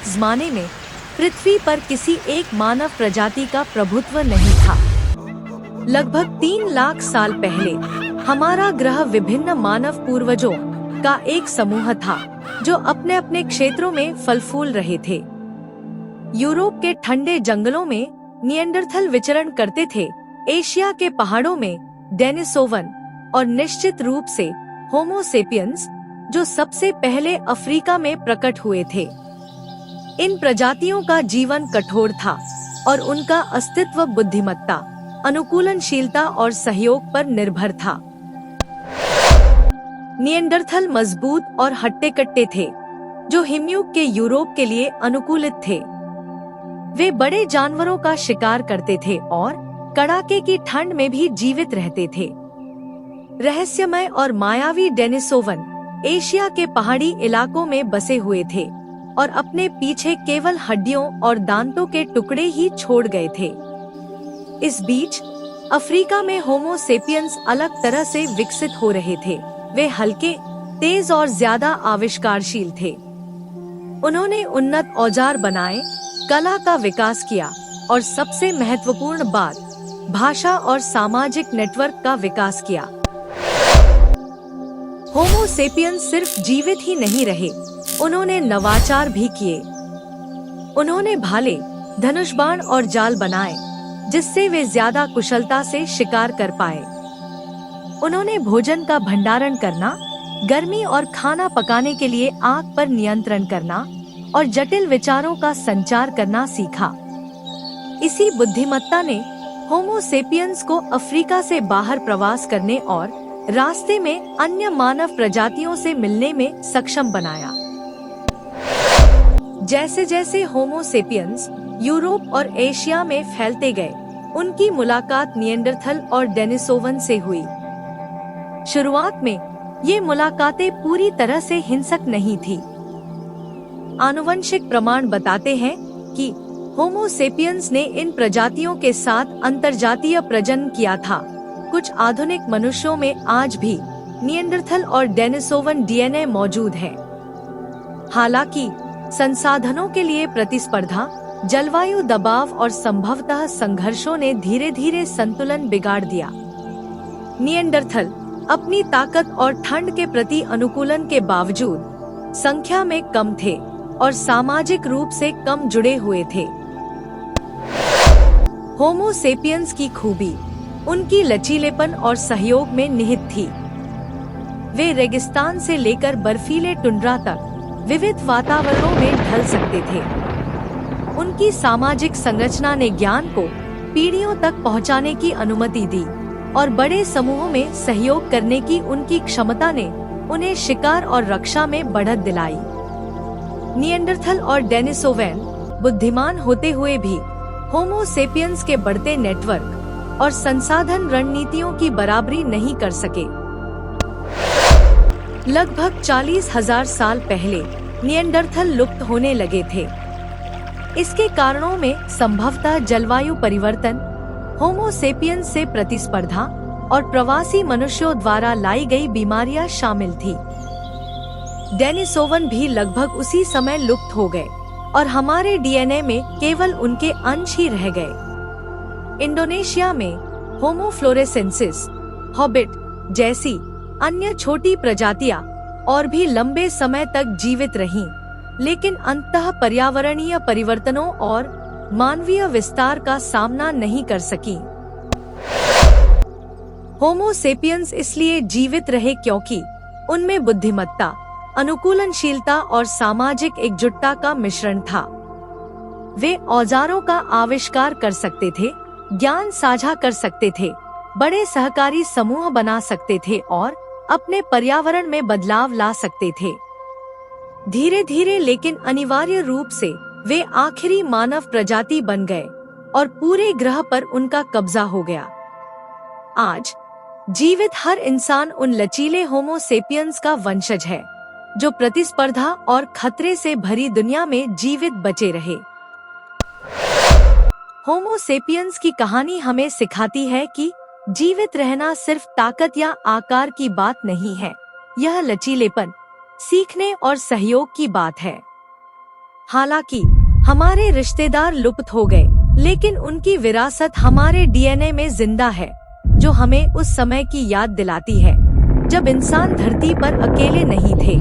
उस जमाने में पृथ्वी पर किसी एक मानव प्रजाति का प्रभुत्व नहीं था। लगभग 3 लाख साल पहले हमारा ग्रह विभिन्न मानव पूर्वजों का एक समूह था जो अपने अपने क्षेत्रों में फल फूल रहे थे। यूरोप के ठंडे जंगलों में निएंडरथल विचरण करते थे, एशिया के पहाड़ों में डेनिसोवन और निश्चित रूप से होमो सेपियंस जो सबसे पहले अफ्रीका में प्रकट हुए थे। इन प्रजातियों का जीवन कठोर था और उनका अस्तित्व बुद्धिमत्ता, अनुकूलनशीलता और सहयोग पर निर्भर था। निएंडरथल मजबूत और हट्टे-कट्टे थे, जो हिमयुग के यूरोप के लिए अनुकूलित थे। वे बड़े जानवरों का शिकार करते थे और कड़ाके की ठंड में भी जीवित रहते थे। रहस्यमय और मायावी डेनिसोवन एशिया के पहाड़ी इलाकों में बसे हुए थे और अपने पीछे केवल हड्डियों और दांतों के टुकड़े ही छोड़ गए थे। इस बीच अफ्रीका में होमो सेपियंस अलग तरह से विकसित हो रहे थे। वे हल्के, तेज और ज्यादा आविष्कारशील थे। उन्होंने उन्नत औजार बनाए, कला का विकास किया और सबसे महत्वपूर्ण बात, भाषा और सामाजिक नेटवर्क का विकास किया। होमो सेपियंस सिर्फ जीवित ही नहीं रहे, उन्होंने नवाचार भी किए। उन्होंने भाले, धनुष बाण और जाल बनाए, जिससे वे ज्यादा कुशलता से शिकार कर पाए। उन्होंने भोजन का भंडारण करना, गर्मी और खाना पकाने के लिए आग पर नियंत्रण करना और जटिल विचारों का संचार करना सीखा। इसी बुद्धिमत्ता ने होमो सेपियंस को अफ्रीका से बाहर प्रवास करने और रास्ते में अन्य मानव प्रजातियों से मिलने में सक्षम बनाया। जैसे जैसे होमो सेपियंस यूरोप और एशिया में फैलते गए, उनकी मुलाकात निएंडरथल और डेनिसोवन से हुई। शुरुआत में ये मुलाकातें पूरी तरह से हिंसक नहीं थी। आनुवंशिक प्रमाण बताते हैं कि होमो सेपियंस ने इन प्रजातियों के साथ अंतरजातीय प्रजनन किया था। कुछ आधुनिक मनुष्यों में आज भी निएंडरथल और डेनिसोवन डीएनए मौजूद है। हालांकि संसाधनों के लिए प्रतिस्पर्धा, जलवायु दबाव और संभवतः संघर्षों ने धीरे धीरे संतुलन बिगाड़ दिया। निएंडरथल अपनी ताकत और ठंड के प्रति अनुकूलन के बावजूद संख्या में कम थे और सामाजिक रूप से कम जुड़े हुए थे। होमो सेपियंस की खूबी उनकी लचीलेपन और सहयोग में निहित थी। वे रेगिस्तान से लेकर बर्फीले टुंड्रा तक विविध वातावरणों में ढल सकते थे। उनकी सामाजिक संरचना ने ज्ञान को पीढ़ियों तक पहुंचाने की अनुमति दी और बड़े समूहों में सहयोग करने की उनकी क्षमता ने उन्हें शिकार और रक्षा में बढ़त दिलाई। निएंडरथल और डेनिसोवन बुद्धिमान होते हुए भी होमो सेपियंस के बढ़ते नेटवर्क और संसाधन रणनीतियों की बराबरी नहीं कर सके। लगभग 40,000 साल पहले निएंडरथल लुप्त होने लगे थे। इसके कारणों में संभवतः जलवायु परिवर्तन, होमो सेपियंस से प्रतिस्पर्धा और प्रवासी मनुष्यों द्वारा लाई गई बीमारियां शामिल थी। डेनिसोवन भी लगभग उसी समय लुप्त हो गए और हमारे डीएनए में केवल उनके अंश ही रह गए। इंडोनेशिया में होमो फ्लोरेसेंसिस, हॉबिट जैसी अन्य छोटी प्रजातियां और भी लंबे समय तक जीवित रहीं, लेकिन अंततः पर्यावरणीय परिवर्तनों और मानवीय विस्तार का सामना नहीं कर सकी। होमो सेपियंस इसलिए जीवित रहे क्योंकि उनमें बुद्धिमत्ता, अनुकूलनशीलता और सामाजिक एकजुटता का मिश्रण था। वे औजारों का आविष्कार कर सकते थे, ज्ञान साझा कर सकते थे, बड़े सहकारी समूह बना सकते थे और अपने पर्यावरण में बदलाव ला सकते थे। धीरे धीरे लेकिन अनिवार्य रूप से वे आखिरी मानव प्रजाति बन गए और पूरे ग्रह पर उनका कब्जा हो गया। आज जीवित हर इंसान उन लचीले होमो सेपियंस का वंशज है जो प्रतिस्पर्धा और खतरे से भरी दुनिया में जीवित बचे रहे। होमो सेपियंस की कहानी हमें सिखाती है कि जीवित रहना सिर्फ ताकत या आकार की बात नहीं है, यह लचीलेपन, सीखने और सहयोग की बात है। हालांकि हमारे रिश्तेदार लुप्त हो गए, लेकिन उनकी विरासत हमारे डीएनए में जिंदा है, जो हमें उस समय की याद दिलाती है जब इंसान धरती पर अकेले नहीं थे।